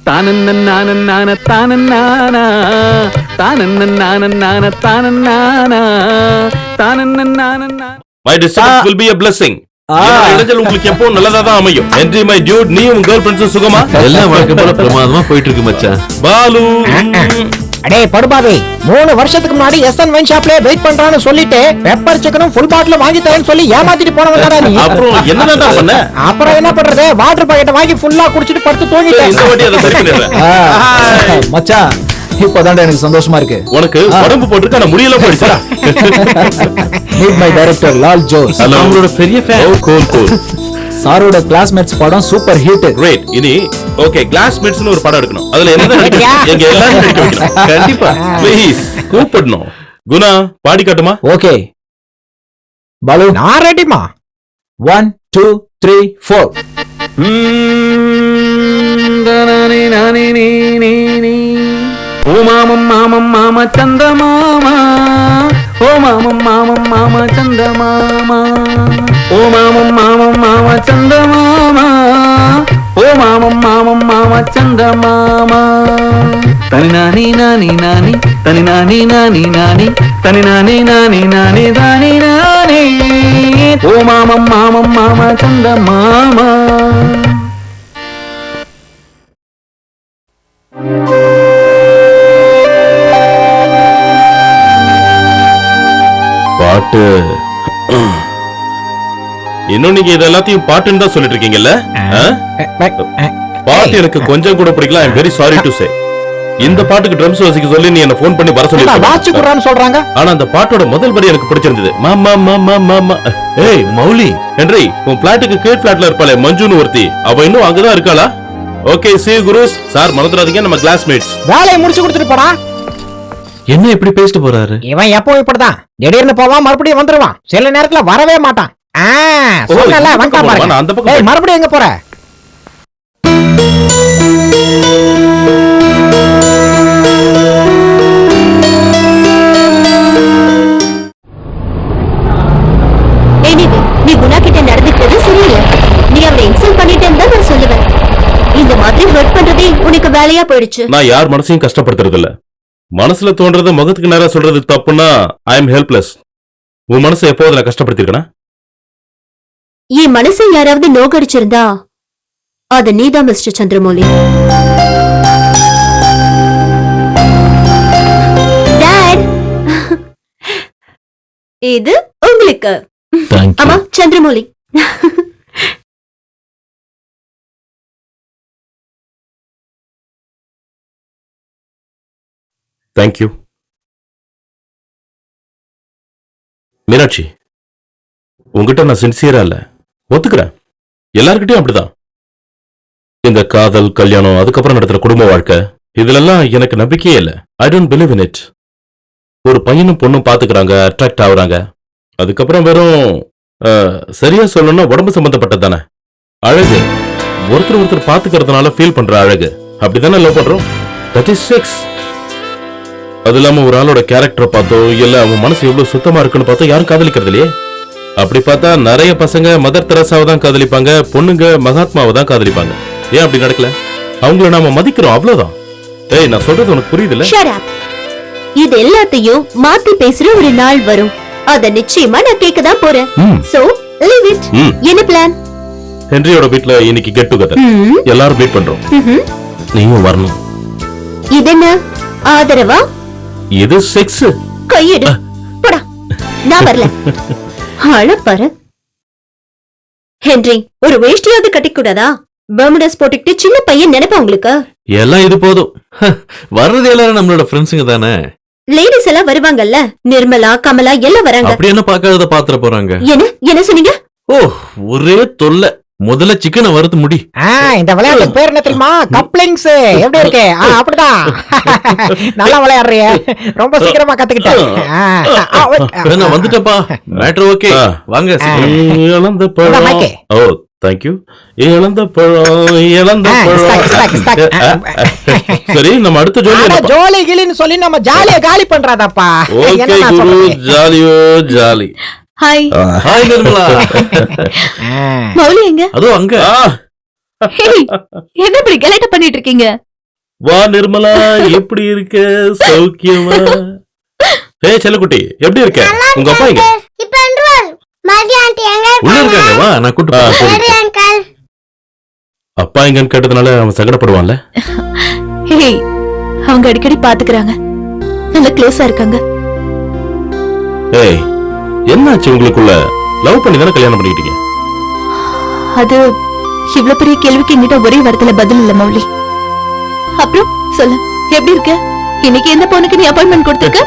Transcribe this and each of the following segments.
தானன்னான தானன்னானா தானன்னான தானன்னானா தானன்னானா. My disturbance will be a blessing. இடைஞ்சல் உங்களுக்கு எப்போ நல்லதா தான் அமையும். Henry my dude, நீ உங்க கேர்ள் ஃப்ரெண்ட்ஸ் சுகமா? எல்லாம் வழக்கம் போல பிரமாதமா போயிட்டு இருக்கு மச்சான். பாலு அடே படுபாவி, 3 வருஷத்துக்கு முன்னாடி SN வைன் ஷாப்ல வெயிட் பண்றான்னு சொல்லிட்டு பெப்பர் சிக்கனும் ஃபுல் பாட்டில் வாங்கி தரேன்னு சொல்லி ஏமாத்திட்டு போனவங்கடா நீ. அப்புறம் என்னடா பண்ண? அப்புறம் என்ன பண்றது, வாட்டர் பாக்கெட் வாங்கி ஃபுல்லா குடிச்சிட்டு படுத்து தூங்கிட்டேன். இந்த வாட்டி அத சரி பண்ணிடுறேன். மச்சான் இப்போதான் எனக்கு சந்தோஷமா இருக்கு. உனக்கு உடம்பு போட்டுருக்கு ஆனா முடியல போயிடுச்சா? Meet my director Lal Jose. நம்மளோட பெரிய ஃபேன். கூல் சாரோட கிளாஸ்மேட்ஸ் படம் சூப்பர் ஹிட். கிரேட். இனி ஓகே, கிளாஸ்மேட்ஸ்னு ஒரு படம் எடுக்கணும். அதுல என்னதான் நடிக்கணும்? எங்க எல்லாரும் நடிக்க வைக்கணும். கண்டிப்பா ப்ளீஸ் கூப்பிடணும். குணா பாடி காட்டுமா? ஓகே பாலு நான் ரெடிமா. 1 2 3 4. நானே நானே நீ நீ நீ ஓ மாமம் மாமம் மாமா சந்த மாமா ஓ மாமம் மாமம் மாமா சந்த மாமா ஓ மாமம் மாமம் மாமா சந்த மாமா ஓ மாமம் மாமம் மாமா சந்த மாமா தனி நானி நானி நானி தனி நானி நானி நானி தனி நானி நானி நானி தானி நானே ஓ மாமம் மாமம் மாமா சந்த மாமா. பாட்டு இன்னும் நீங்க இது எல்லாத்தையும் பாட்டுன்னு தான் சொல்லிட்டு இருக்கீங்கல்ல? பாட்டு எனக்கு கொஞ்சம் கூட பிடிக்கல. I am very sorry to say. இந்த பாட்டுக்கு ட்ரம்ஸ் வாசிக்க சொல்லி நீ என்ன ஃபோன் பண்ணி வர சொல்லிருக்கான்னு சொல்றாங்க. ஆனா அந்த பாட்டோட முதல் வரி எனக்கு பிடிச்சிருந்தது. மாமா மாமா மாமா. ஏய் மௌலி, ஹென்றி உன் பிளாட்டுக்கு கீழ் பிளாட்ல இருப்பாளே மஞ்சுன்னு ஒருத்தி, அவ இன்னும் அங்கதான் இருக்காளா? ஓகே see you குருஸ். சார் மறந்துடாதீங்க, நம்ம கிளாஸ்மேட்ஸ். வேலையை முடிச்சு கொடுத்துட்டு போடா. என்ன இப்படி பேசிட்டு போறாரு? இவன் எப்பவும் இப்படிதான், திடீர்னு போவான் மறுபடியும் வந்துருவான், சில நேரத்துல வரவே மாட்டான். சொன்னல வந்துட்டான் பாருங்க. அந்த பக்கம் மறுபடியும் எங்க போற? நீ குணா கிட்ட நடந்துக்கிறது சரியில்லை. நீ அவளை இன்சல்ட் பண்ணிட்டேன்னு தான் நான் சொல்லுவேன். இந்த மாதிரி ஹர்ட் பண்றதே உனக்கு வேலையா போயிடுச்சு. நான் யார் மனசையும் கஷ்டப்படுத்துறது இல்ல. மனசுல தோன்றத முகத்துக்கு நேரா சொல்றது தப்புன்னா ஐ எம் ஹெல்ப்லெஸ். உன் மனசை எப்போ அதுல கஷ்டப்படுத்திருக்கேன்? என் மனசை யாராவது நோக்கடிச்சிருந்தா அது நீதான் மிஸ்டர் சந்திரமௌலி. டாட், இது உங்களுக்கு. ஆமா சந்திரமௌலி. தேங்க்யூ. மீனாட்சி, உங்ககிட்ட நான் சின்சியரா இல்ல, ஒத்துக்கிறேன். எல்லார்கிட்டயும் அப்படிதான். இந்த காதல், கல்யாணம், அதுக்கப்புறம் நடத்துற குடும்ப வாழ்க்கை, இதுலெல்லாம் எனக்கு நம்பிக்கையே இல்ல. I don't believe in it. ஒரு பையனும் பொண்ணும் பாத்துக்கிறாங்க, அட்ராக்ட் ஆகுறாங்க, அதுக்கப்புறம் வெறும் சரியா சொல்லணும்னா உடம்பு சம்பந்தப்பட்டது தானே அழகு. ஒருத்தர் ஒருத்தர் பாத்துக்கிறதுனால ஃபீல் பண்ற அழகு, அப்படித்தானே லவ் பண்றோம். That is sex. அது இல்லாம ஒரு ஆளோட கேரக்டரை பார்த்தோ இல்ல அவன் மனசு எவ்வளவு சுத்தமா இருக்குன்னு பார்த்தோ யாரும் காதலிக்கிறது இல்லையே. அப்படி பார்த்தா நிறைய பசங்க மதர் தெரசாவை தான் காதலிப்பாங்க, பொண்ணுங்க மகாத்மாவை தான் காதலிப்பாங்க. ஏன் அப்படி நடக்கல? அவங்கள நாம மதிக்கிறோம், அவ்வளவுதான். ஏய், நான் சொல்றது உனக்கு புரியுதுல்ல? இது எல்லாத்தையும் மாத்தி பேசுற ஒரு நாள் வரும். அத நிச்சயமா நான் கேட்க தான் போறேன். So leave it. என்ன பிளான்? ஹென்ரியோட வீட்ல இன்னைக்கு கெட் டுகெதர், எல்லாரும் மீட் பண்றோம். நீயும் வரணும். இது என்ன ஆதரவா? இது செக்ஸ். கையெடு போடா. நான் வரல. அழப்பாரு ஹென்றி, ஒரு வேஷ்டியாவது கட்டிக்கூடாதா? பர்முடாஸ் போட்டுக்கிட்டு சின்ன பையன் நினைப்பா உங்களுக்கு? எல்லாம் இது போதும். வர்றது எல்லாரும் நம்மளோட ஃப்ரெண்ட்ஸுங்க தானே. லேடிஸ் எல்லாம் வருவாங்கல்ல, நிர்மலா, கமலா எல்லாம் வராங்க. அப்படி என்ன பாக்காதத பாத்துற போறாங்க. என்ன சொன்னீங்க? ஓ, ஒரே தொல்லை. முதல்ல சிக்கனை வறுத்து முடி. இந்த விளையாட்டு பேர் என்ன தெரியுமா? கப்ளிங்ஸ். எப்படி இருக்கு? அப்படிதான். நல்லா விளையாடுறிய, ரொம்ப சீக்கிரமா கத்துக்கிட்டேன். நான் வந்துட்டப்பா. மேட்டர் ஓகே, வாங்க. இழந்த பழம். ஓ தேங்க்யூ. இழந்த பழம், இழந்த பழம். சரி, நம்ம அடுத்த ஜோலி ஜோலி கிளின்னு சொல்லி நம்ம ஜாலியா காலி பண்றாதப்பா. ஓகே குரு, ஜாலியோ jolly. Hi. Hi Nirmala. Mouli எங்க? அதோ அங்க. என்ன இப்படி கலாட்டா பண்ணிட்டு இருக்கீங்க? வா நிர்மலா, எப்படி இருக்க? சௌக்கியமா? ஏய் செல்லக்குட்டி, எப்படி இருக்க? உங்க அப்பா எங்க? இப்ப வந்துருவாரு. மதி ஆண்டி எங்க உள்ள இருக்காங்க? இருக்காங்க, வா நான் கூட்டு போறேன். சரி அங்கிள். அப்பா எங்கன்னு கேட்டதுனால அவன் சங்கடப்படுவான்ல. ஹே, அவங்க அடிக்கடி பாத்துக்கறாங்க, நல்ல க்ளோஸா இருக்காங்க. ஏய், என்னாச்சு உங்களுக்குள்ள? லவ் பண்ணி தானே கல்யாணம் பண்ணிக்கிட்டீங்க? அது இவ்ளோ பெரிய கேள்விக்கு என்கிட்ட ஒரே வார்த்தையில பதில் இல்ல மௌலி. அப்புறம் சொல்லு, எப்படி இருக்க? இன்னைக்கு எந்த பொண்ணுக்கு நீ அப்பாயின்மெண்ட் கொடுத்திருக்க?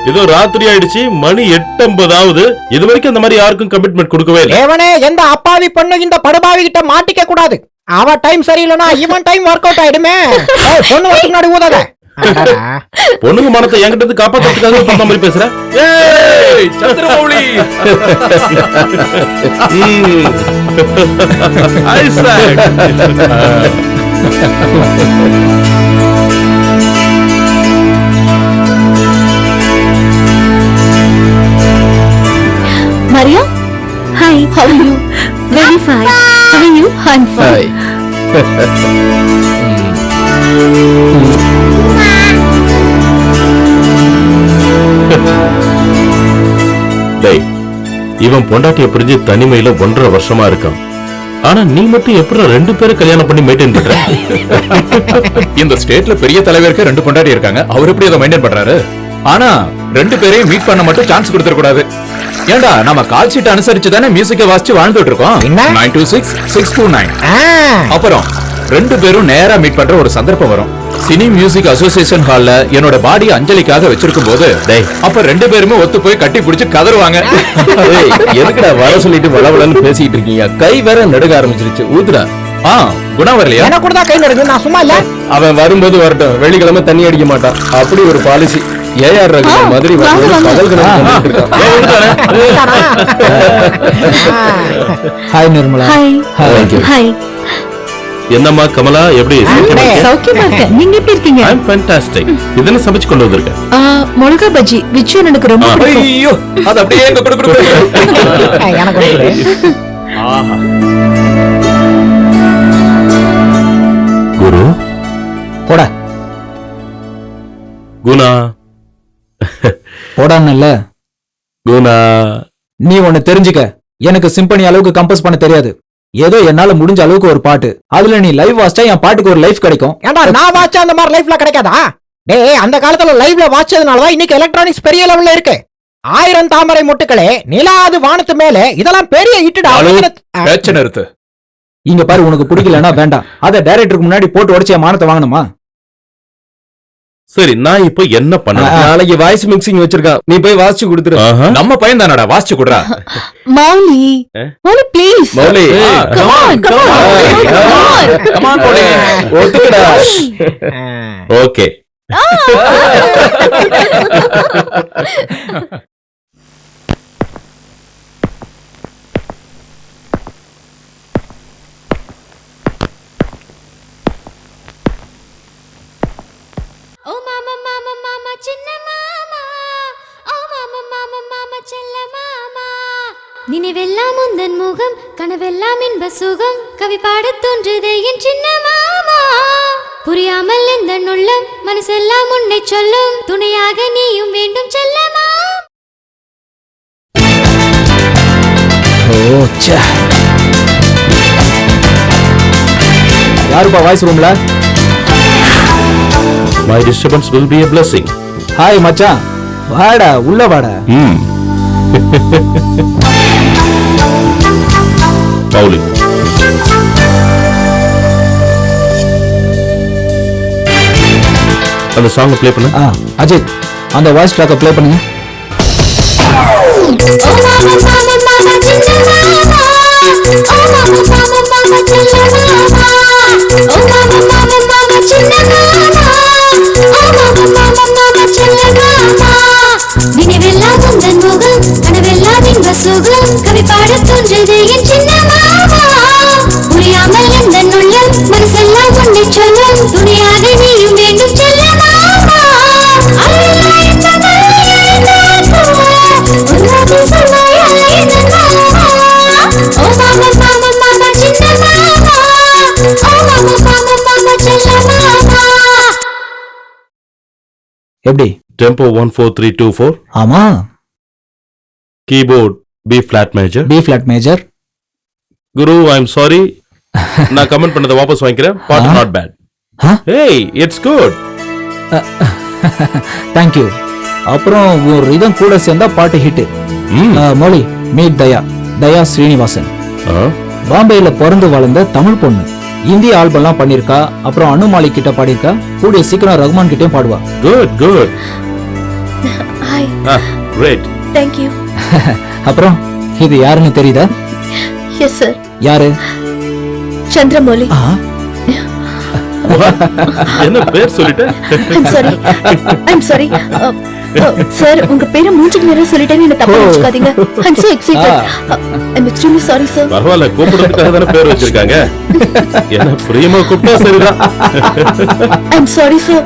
ஏதோ ராத்திரி ஆயிடுச்சு, மணி 8:50. இது வரைக்கும் அந்த மாதிரி யாருக்கும் கமிட்மெண்ட் கொடுக்கவே இல்லை. தேவனே, எந்த அப்பாவி பொண்ணு இந்த படுபாவி கிட்ட மாட்டிக்க கூடாது. அவ டைம் சரியில்லைனா இவன் டைம் ஒர்க் அவுட் ஆயிடுமே. ஏய், பொண்ணு வரதுக்கு முன்னாடி ஊதாத. அடடா. பொண்ணுங்க மனத்தை என்கிட்ட இருந்து காப்பாத்துறதுக்காக பண்ண மாதிரி பேசுற. ஏய் Chandramouli, Isaac. Maria? Hi, how are you? Very fine. How are you? I'm fine. டேய், இவன் பொண்டாட்டிய பிரிஞ்சு தனிமையில 1.5 வருஷமா இருக்கான். ஆனா நீ மட்டும் எப்படி 2 பேரை கல்யாணம் பண்ணி மெயின்டைன் பண்ற? இந்த ஸ்டேட்ல பெரிய தலைவருக்கு 2 பொண்டாட்டி இருக்காங்க. அவர் எப்படி அதை மெயின்டைன் பண்றாரு? ஆனா 2 பேரையும் மீட் பண்ண மட்டும் சான்ஸ் கொடுத்துட கூடாது. ஏண்டா, நம்ம கால் ஷீட் அனுசரிச்சு தானே மியூசிக்கை வாசிச்சு வாழ்ந்துட்டு இருக்கோம். என்ன? 926-629. ஆ, அப்புறம் 2 பேரும் நேரா மீட் பண்ற ஒரு சந்தர்ப்பம் வரும். சினி மியூசிக் அசோசியேஷன் ஹால்ல என்னோட பாடி அஞ்சலிக்காக வச்சிருக்கும் போது அப்ப 2 பேருமே ஒத்து போய் கட்டி பிடிச்சு கதறுவாங்க. ஏய், எதுக்குடா வர சொல்லிட்டு வளவளன்னு பேசிட்டு இருக்கீங்க? கை வேற நடுக ஆரம்பிச்சிருச்சு. ஊத்துடா. குணா வரலையா? எனக்கு கூட தான் கை நடுங்க, நான் சும்மா இல்ல. அவன் வரும்போது வரட்டும். வெள்ளிக்கிழமை தண்ணி அடிக்க மாட்டான். அப்படி ஒரு பாலிசி. ஏஆர் ரகுமான் மாதிரி வாங்க, வாங்க. பகல் கணக்கு பண்ணிட்டு இருக்கான். Hi Nirmala. Hi. Thank you. Hi. என்னம்மா கமலா, எப்படி? சௌக்கியமா இருக்கேன். நீங்க எப்படி இருக்கீங்க? I'm fantastic. இதென்ன சமைச்சு கொண்டு வந்திருக்க? மிளகா பஜ்ஜி விச்சு எனக்கு ரொம்ப பிடிக்கும். ஐயோ, அது அப்படியே எங்க கொடு. எனக்கு ஒண்ணு. குரு, போடா குணா, போடான்னுல. குணா. நீ ஒண்ணு தெரிஞ்சுக்க, எனக்கு சிம்பனி அளவுக்கு கம்போஸ் பண்ண தெரியாது. ஏதோ என்னால முடிஞ்ச அளவுக்கு ஒரு பாட்டு. அதுல நீ லைவ் வாசிச்சா என் பாட்டுக்கு ஒரு லைஃப் கிடைக்கும். ஏண்டா, நான் வாட்ச அந்த மாதிரி லைஃப்ல கிடைக்காதா? டேய், அந்த காலத்துல லைவ்ல வாட்சதுனாலதான் இன்னைக்கு எலக்ட்ரானிக்ஸ் பெரிய லெவல்ல இருக்கு. 1000 தாமரை மொட்டுக்களே நிலாது வானத்து மேலே, இதெல்லாம் பெரிய ஹிட்டுடா. பேச்ச நிறுத்து. இங்க பாரு, உனக்கு பிடிக்கலன்னா வேண்டாம். அத டைரக்டருக்கு முன்னாடி போட்டு உடைச்சு என் மானத்தை வாங்கணுமா? சரி, நான் இப்போ என்ன பண்ண? நாளைக்கு வாய்ஸ் மிக்சிங் வச்சிருக்கான். நீ போய் வாசிச்சு கொடுத்துரு. நம்ம பையன் தானடா, வாசிச்சு கொடுறா. Mouli, Mouli please. Mouli, Come on, come on. Come on. Come on, போடு. ஒத்துக்கடா. ஓகே. ஓ மாமா மாமா மாமா சின்ன மாமா, ஓ மாமா மாமா மாமா செல்ல மாமா. நினைவெல்லாம் உந்தன் முகம், கனவெல்லாம் இன்ப சுகம், கவி பாடத் தோன்றுதே என் சின்ன மாமா. புரியாமல் எந்த உள்ளம், மனசெல்லாம் உன்னை சொல்லும், துணையாக நீயும் வேண்டும் செல்லமா. ஓ ச்சே. யாருப்பா வாய்ஸ் ரூம்ல? My disturbance will be a blessing. Hi மச்சான், வாடா உள்ள வாடா. மௌலி, அந்த சாங் ப்ளே பண்ணு. அஜித், அந்த வாய்ஸ் ட்ராக்கை ப்ளே பண்ணுங்க. நினைவெல்லாம் உந்தன் முகம், கனவெல்லாம் இன்ப சுகம், கவி பாடத் தோன்றுதே என் சின்ன மாமா. புரியாமல் எந்த உள்ளம், மனசெல்லாம் உன்னை சொல்லும், துணையாக நீயும் வேண்டும் செல்ல மாமா. ஓ மாமா மாமா மாமா சின்ன மாமா. எப்படி? டெம்போ 14324, ஆமா, keyboard B flat major. B flat major. Guru, I am sorry, நான் கமெண்ட் பண்ணதை வாபஸ் வாங்கிக்கிறேன். பாட்டு நாட் பேட். ஏய், இட்ஸ் குட். தேங்க்யூ. அப்புறம் ஒரு ரிதம் கூட சேர்ந்தா பாட்டு ஹிட். மொழி மீட் தயா, தயா ஸ்ரீனிவாசன். பாம்பேல பிறந்து வளர்ந்த தமிழ் பொண்ணு. இந்திய ஆல்பம்லாம் பண்ணிருக்கா. அப்புறம் அனு மாலிக் கிட்ட பாடியிருக்கா. கூடிய சீக்கிரம் ரகுமான் கிட்டயும் பாடுவா. Good good. Hi. Great. Thank you. அப்புறம் இது யாருன்னு தெரியுதா? Yes sir. யாரு? சந்திரமௌலி. என்ன பேர் சொல்லிட்டேன்? I'm sorry. சார், உங்க பேரை மூஞ்சிக்கு நேரம் சொல்லிட்டேன்னு என்ன தப்பா நினைச்சுக்காதீங்க. I'm so excited. I'm extremely sorry, sir. பரவாயில்ல, கூப்பிடுறதுக்காக தானே பேர் வச்சிருக்காங்க. என்ன பிரியமா கூப்பிட்டா சரிதான். I'm sorry, sir.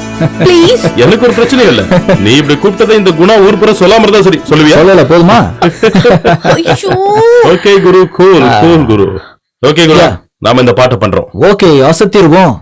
Please. எனக்கு ஒரு பிரச்சனை இல்ல. நீ இப்படி கூப்பிட்டதை இந்த குணா ஊர் புற சொல்லாம இருந்தா சரி. சொல்லுவியா? சொல்லல போதுமா? ஓகே குரு, கூல் கூல் குரு. ஓகே குரு, நாம இந்த பாட்டை பண்றோம். ஓகே, அசத்திருவோம்.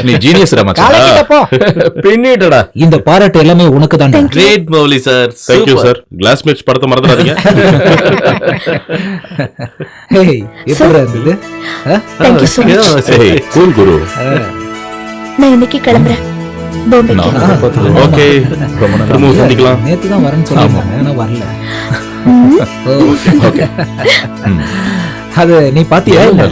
நீ ஜீனியஸ் மச்சான் காலைக்கிட்ட போ. பின்னிட்டடா. இந்த பாராட்டு எல்லாமே உனக்கு தான். Great Mouli sir. Thank you sir. Classmates படத்தை மறந்துடாதீங்க. எப்படி இருந்தது? Thank you so much. ஏய், கூல் குரு. நான் இன்னைக்கு கிளம்புறேன் பாம்பேக்கு. ஓகே, திரும்ப சந்திக்கலாம். நேத்து தான் வரேன்னு சொன்னாங்க, ஆனா வரல. ம். ஓகே. அது நீ பாத்தியா?